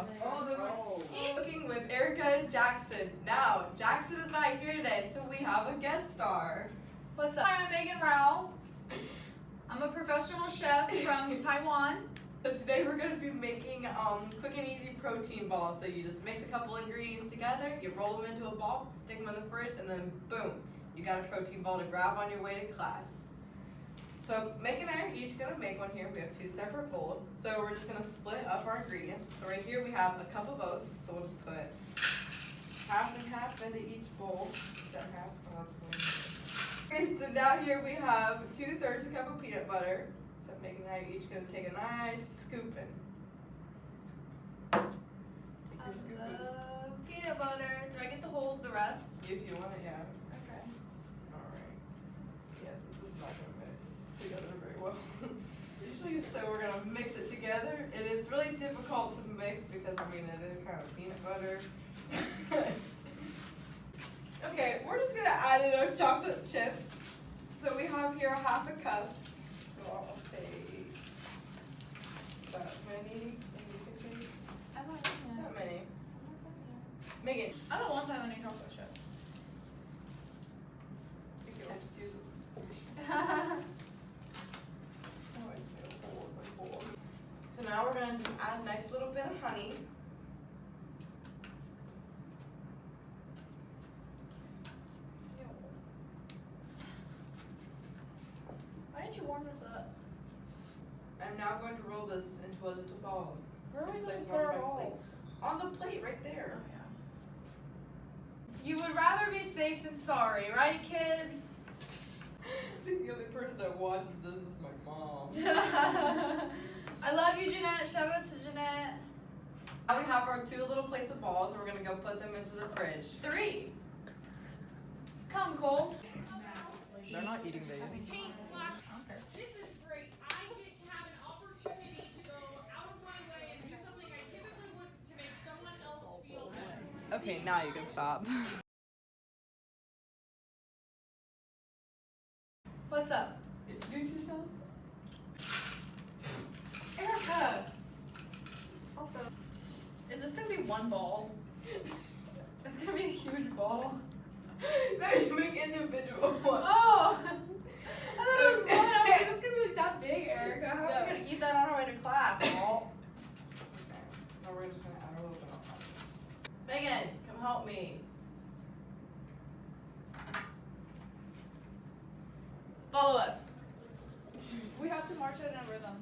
Oh. Cooking with Erica and Jackson. Now, Jackson is not here today, so we have a guest star. What's up? Hi, I'm Megan Rowe. I'm a professional chef from Taiwan. So today we're going to be making quick and easy protein balls. So you just mix a couple ingredients together, you roll them into a ball, stick them in the fridge, and then boom, you got a protein ball to grab on your way to class. So Megan and I are each going to make one here. We have two separate bowls. So we're just going to split up our ingredients. So right here we have a cup of oats. So we'll just put half and half into each bowl. Is that half? Oh, that's one. Okay, so now here we have 2/3 a cup of peanut butter. So Megan and I are each going to take a nice scooping. I love peanut butter. Do I get to hold the rest? If you want it, yeah. Okay. Alright. Yeah, this is not going to mix together very well. Usually, so we're going to mix it together. It is really difficult to mix because, I mean, it is kind of peanut butter. Okay, we're just going to add in our chocolate chips. So we have here half a cup. So I'll take that many. I'm not doing That it. many. I'm not doing it. Megan. I don't want that many chocolate chips. You can just use it. So now we're going to just add a nice little bit of honey. Why didn't you warm this up? I'm now going to roll this into a little ball. Where are we Place supposed to it put on our my plate. balls? On the plate right there. Oh, yeah. You would rather be safe than sorry, right, kids? I think the only person that watches this is my mom. I love you, Jeanette. Shout out to Jeanette. Now we have our 2 little plates of balls. We're going to go put them into the fridge. 3. Come, Cole. They're not eating these. This is great. I get to have an opportunity to go out of my way and do something I typically wouldn't to make someone else feel better. Okay, now you can stop. What's up? Introduce yourself. Erica. Also, is this gonna be one ball? It's gonna be a huge ball. Now you make individual ones. Oh! I thought it was one. I was like, it's gonna be like that big, Erica. How are we gonna eat that on our way to class? Ball. Okay. Now we're just going to add a little bit of honey. Megan, come help me. Follow us. We have to march it in a rhythm.